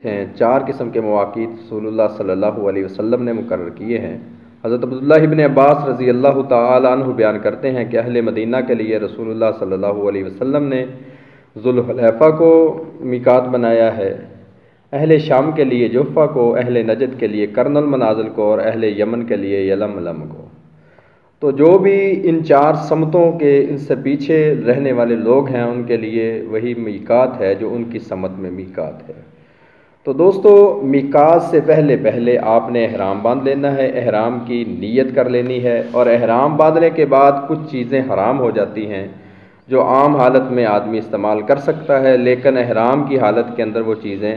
ہیں، 4 قسم کے مواقیت رسول اللہ صلی اللہ علیہ وسلم نے مقرر کیے ہیں۔ حضرت عبداللہ ابن عباس رضی اللہ تعالی عنہ بیان کرتے ہیں کہ اہل مدینہ کے لیے رسول اللہ صلی اللہ علیہ وسلم نے ذوالحلیفہ کو میقات بنایا ہے، اہل شام کے لیے جحفہ کو، اہل نجد کے لیے قرن المنازل کو، اور اہل یمن کے لیے یلملم کو۔ تو جو بھی ان 4 سمتوں کے ان سے پیچھے رہنے والے لوگ ہیں ان کے لیے وہی میقات ہے جو ان کی سمت میں میقات ہے۔ تو دوستو، میقات سے پہلے آپ نے احرام باندھ لینا ہے، احرام کی نیت کر لینی ہے، اور احرام باندھنے کے بعد کچھ چیزیں حرام ہو جاتی ہیں جو عام حالت میں آدمی استعمال کر سکتا ہے، لیکن احرام کی حالت کے اندر وہ چیزیں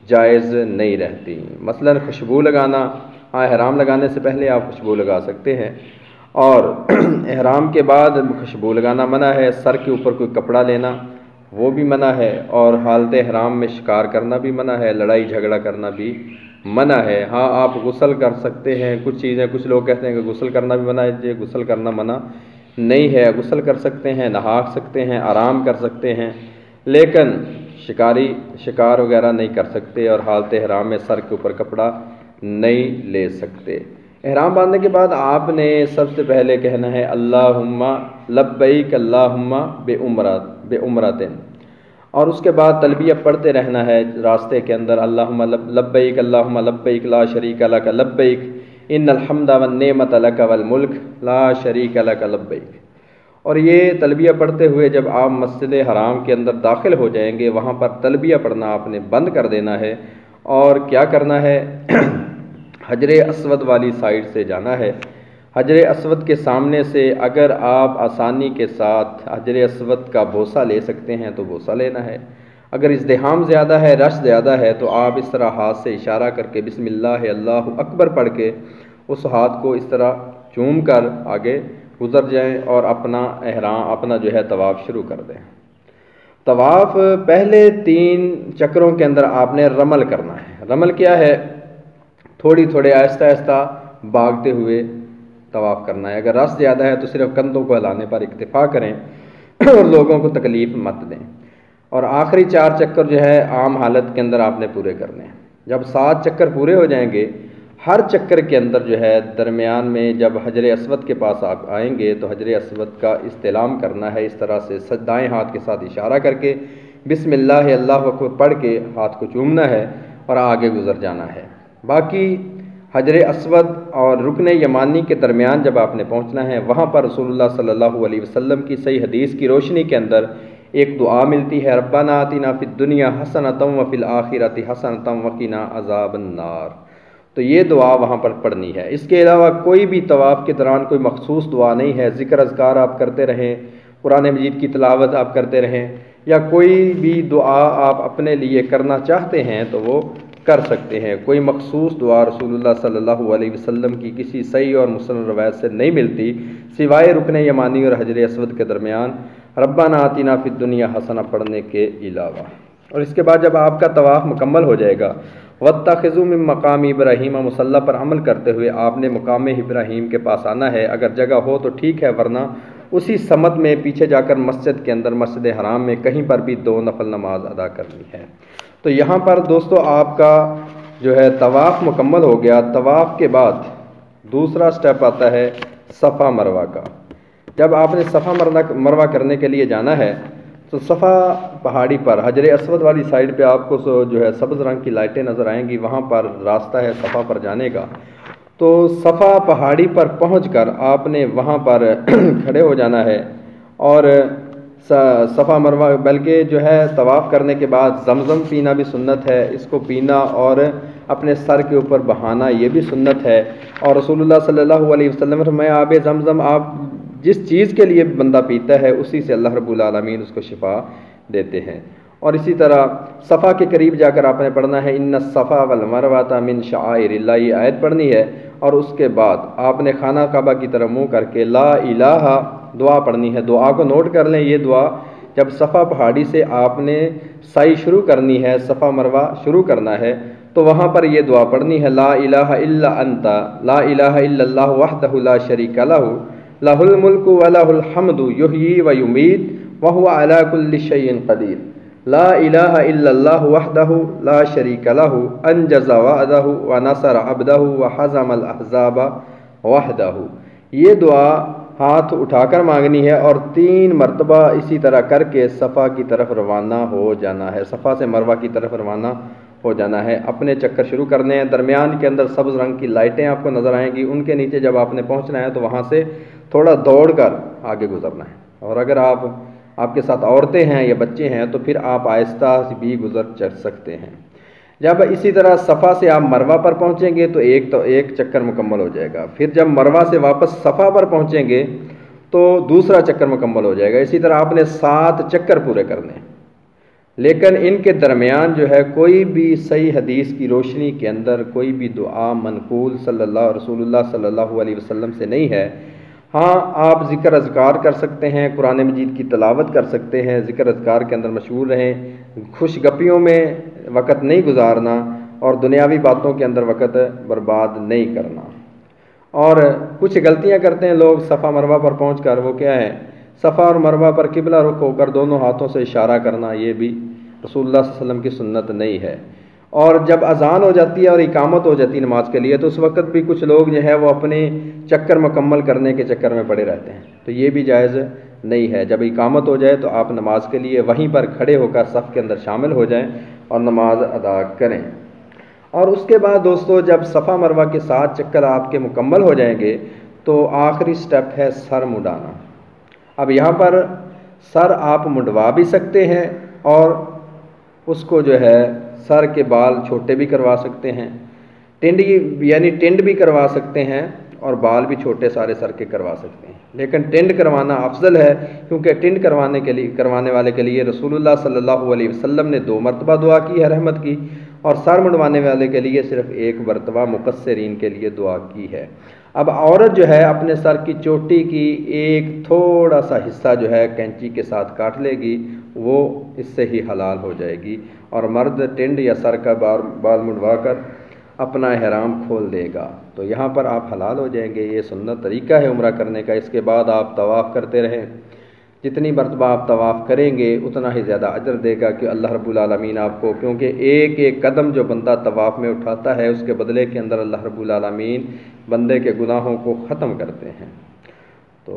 جائز نہیں رہتی۔ مثلا خوشبو لگانا، احرام لگانے سے پہلے آپ خوشبو لگا سکتے ہیں، اور احرام کے بعد خوشبو لگانا منع ہے، سر کے اوپر کوئی کپڑا لینا وہ بھی منع ہے، اور حالت احرام میں شکار کرنا بھی منع ہے، لڑائی جھگڑا کرنا بھی منع ہے۔ ہاں، آپ غسل کر سکتے ہیں، کچھ لوگ کہتے ہیں کہ غسل کرنا بھی منع ہے، یہ غسل کرنا منع نہیں ہے، غسل کر سکتے ہیں، نہا سکتے ہیں، آرام کر سکتے ہیں، لیکن شکار وغیرہ نہیں کر سکتے، اور حالت احرام میں سر کے اوپر کپڑا نہیں لے سکتے۔ احرام باندھنے کے بعد آپ نے سب سے پہلے کہنا ہے اللہم لبیک اللہم بے عمرتن، اور اس کے بعد تلبیہ پڑھتے رہنا ہے راستے کے اندر، اللہم لبیک اللہم لبیک لا شریک لک لبیک ان الحمد والنعمت لک والملک لا شریک لک لبیک۔ اور یہ تلبیہ پڑھتے ہوئے جب آپ مسجد حرام کے اندر داخل ہو جائیں گے، وہاں پر تلبیہ پڑھنا آپ نے بند کر دینا ہے، اور کیا کرنا ہے حجر اسود والی سائڈ سے جانا ہے۔ حجر اسود کے سامنے سے اگر آپ آسانی کے ساتھ حجر اسود کا بوسہ لے سکتے ہیں تو بوسہ لینا ہے، اگر ازدحام زیادہ ہے، رش زیادہ ہے، تو آپ اس طرح ہاتھ سے اشارہ کر کے بسم اللہ اللہ اکبر پڑھ کے اس ہاتھ کو اس طرح چوم کر آگے گزر جائیں اور اپنا جو ہے طواف شروع کر دیں۔ طواف پہلے 3 چکروں کے اندر آپ نے رمل کرنا ہے۔ رمل کیا ہے؟ تھوڑے آہستہ آہستہ بھاگتے ہوئے طواف کرنا ہے۔ اگر رش زیادہ ہے تو صرف کندھوں کو ہلانے پر اکتفا کریں اور لوگوں کو تکلیف مت دیں، اور آخری 4 چکر جو ہے عام حالت کے اندر آپ نے پورے کرنے ہیں۔ جب 7 چکر پورے ہو جائیں گے، ہر چکر کے اندر جو ہے درمیان میں جب حجر اسود کے پاس آپ آئیں گے تو حجر اسود کا استلام کرنا ہے، اس طرح سے دائیں ہاتھ کے ساتھ اشارہ کر کے بسم اللہ اللہ اکبر پڑھ کے ہاتھ کو چومنا ہے اور آگے گزر جانا ہے۔ باقی حجر اسود اور رکن یمانی کے درمیان جب آپ نے پہنچنا ہے، وہاں پر رسول اللہ صلی اللہ علیہ وسلم کی صحیح حدیث کی روشنی کے اندر ایک دعا ملتی ہے، ربنا آتنا فی الدنیا حسنۃ وفی الآخرۃ حسنۃ وقنا عذاب النار۔ تو یہ دعا وہاں پر پڑھنی ہے۔ اس کے علاوہ کوئی بھی طواف کے دوران کوئی مخصوص دعا نہیں ہے، ذکر اذکار آپ کرتے رہیں، قرآن مجید کی تلاوت آپ کرتے رہیں، یا کوئی بھی دعا آپ اپنے لیے کرنا چاہتے ہیں تو وہ کر سکتے ہیں۔ کوئی مخصوص دعا رسول اللہ صلی اللہ علیہ وسلم کی کسی صحیح اور مسند روایت سے نہیں ملتی سوائے رکن یمانی اور حجر اسود کے درمیان ربنا آتنا فی الدنیا حسنہ پڑھنے کے علاوہ۔ اور اس کے بعد جب آپ کا طواف مکمل ہو جائے گا، واتخذوا من مقام ابراہیم مصلی پر عمل کرتے ہوئے آپ نے مقام ابراہیم کے پاس آنا ہے۔ اگر جگہ ہو تو ٹھیک ہے، ورنہ اسی سمت میں پیچھے جا کر مسجد کے اندر مسجد حرام میں کہیں پر بھی 2 نفل نماز ادا کرنی ہے۔ تو یہاں پر دوستو آپ کا جو ہے طواف مکمل ہو گیا۔ طواف کے بعد دوسرا سٹیپ آتا ہے صفا مروہ کا۔ جب آپ نے صفا مروہ کرنے کے لیے جانا ہے تو صفا پہاڑی پر حجر اسود والی سائڈ پہ آپ کو جو ہے سبز رنگ کی لائٹیں نظر آئیں گی، وہاں پر راستہ ہے صفا پر جانے کا۔ تو صفا پہاڑی پر پہنچ کر آپ نے وہاں پر کھڑے ہو جانا ہے، اور صفا مروہ بلکہ جو ہے طواف کرنے کے بعد زمزم پینا بھی سنت ہے، اس کو پینا اور اپنے سر کے اوپر بہانا یہ بھی سنت ہے۔ اور رسول اللہ صلی اللہ علیہ وسلم نے فرمایا آب زمزم آپ جس چیز کے لیے بندہ پیتا ہے اسی سے اللہ رب العالمین اس کو شفا دیتے ہیں۔ اور اسی طرح صفا کے قریب جا کر آپ نے پڑھنا ہے ان الصفا والمروہ من شعائر اللہ، یہ آیت پڑھنی ہے، اور اس کے بعد آپ نے خانہ کعبہ کی طرف منہ کر کے لا الہ دعا پڑھنی ہے۔ دعا کو نوٹ کر لیں، یہ دعا جب صفا پہاڑی سے آپ نے سعی شروع کرنی ہے، صفا مروہ شروع کرنا ہے، تو وہاں پر یہ دعا پڑھنی ہے لا الہ الا انت لا الہ الا اللہ وحدہ لا شریک لہ لہ الملک ولہ الحمد یحیی و یمیت وہو علی کل شیء قدیر۔ لا الہ الا اللہ وحدہ لا شریک لہ انجز وعدہ ونصر عبدہ وحزم الاحزاب وحدہ۔ یہ دعا ہاتھ اٹھا کر مانگنی ہے اور 3 مرتبہ اسی طرح کر کے صفا کی طرف روانہ ہو جانا ہے، صفا سے مروہ کی طرف روانہ ہو جانا ہے۔ اپنے چکر شروع کرنے ہیں، درمیان کے اندر سبز رنگ کی لائٹیں آپ کو نظر آئیں گی، ان کے نیچے جب آپ نے پہنچنا ہے تو وہاں سے تھوڑا دوڑ کر آگے گزرنا ہے، اور اگر آپ کے ساتھ عورتیں ہیں یا بچے ہیں تو پھر آپ آہستہ بھی چل سکتے ہیں۔ جب اسی طرح صفا سے آپ مروہ پر پہنچیں گے تو ایک چکر مکمل ہو جائے گا، پھر جب مروہ سے واپس صفا پر پہنچیں گے تو دوسرا چکر مکمل ہو جائے گا۔ اسی طرح آپ نے 7 چکر پورے کرنے ہیں، لیکن ان کے درمیان جو ہے کوئی بھی صحیح حدیث کی روشنی کے اندر کوئی بھی دعا منقول رسول اللہ صلی اللہ علیہ وسلم سے نہیں ہے۔ ہاں، آپ ذکر اذکار کر سکتے ہیں، قرآن مجید کی تلاوت کر سکتے ہیں، ذکر اذکار کے اندر مشغول رہیں، خوش گپیوں میں وقت نہیں گزارنا اور دنیاوی باتوں کے اندر وقت برباد نہیں کرنا۔ اور کچھ غلطیاں کرتے ہیں لوگ صفا مروہ پر پہنچ کر، وہ کیا ہے، صفا اور مروہ پر قبلہ رخ ہو کر دونوں ہاتھوں سے اشارہ کرنا، یہ بھی رسول اللہ صلی اللہ علیہ وسلم کی سنت نہیں ہے۔ اور جب اذان ہو جاتی ہے اور اقامت ہو جاتی ہے نماز کے لیے تو اس وقت بھی کچھ لوگ جو ہے وہ اپنے چکر مکمل کرنے کے چکر میں پڑے رہتے ہیں، تو یہ بھی جائز نہیں ہے۔ جب اقامت ہو جائے تو آپ نماز کے لیے وہیں پر کھڑے ہو کر صف کے اندر شامل ہو جائیں اور نماز ادا کریں۔ اور اس کے بعد دوستو، جب صفا مروہ کے 7 چکر آپ کے مکمل ہو جائیں گے تو آخری سٹیپ ہے سر منڈانا۔ اب یہاں پر سر آپ منڈوا بھی سکتے ہیں اور اس کو جو ہے سر کے بال چھوٹے بھی کروا سکتے ہیں، ٹنڈ بھی کروا سکتے ہیں اور بال بھی چھوٹے سارے سر کے کروا سکتے ہیں، لیکن ٹنڈ کروانا افضل ہے، کیونکہ ٹنڈ کروانے والے کے لیے رسول اللہ صلی اللہ علیہ وسلم نے 2 مرتبہ دعا کی ہے رحمت کی، اور سر منڈوانے والے کے لیے صرف 1 مرتبہ مقصرین کے لیے دعا کی ہے۔ اب عورت جو ہے اپنے سر کی چوٹی کی ایک تھوڑا سا حصہ جو ہے کینچی کے ساتھ کاٹ لے گی، وہ اس سے ہی حلال ہو جائے گی، اور مرد ٹنڈ یا سر کا بال منڈوا کر اپنا احرام کھول دے گا، تو یہاں پر آپ حلال ہو جائیں گے۔ یہ سنت طریقہ ہے عمرہ کرنے کا۔ اس کے بعد آپ طواف کرتے رہیں، جتنی مرتبہ آپ طواف کریں گے اتنا ہی زیادہ اجر دے گا کہ اللہ رب العالمین آپ کو، کیونکہ ایک قدم جو بندہ طواف میں اٹھاتا ہے اس کے بدلے کے اندر اللہ رب العالمین بندے کے گناہوں کو ختم کرتے ہیں۔ تو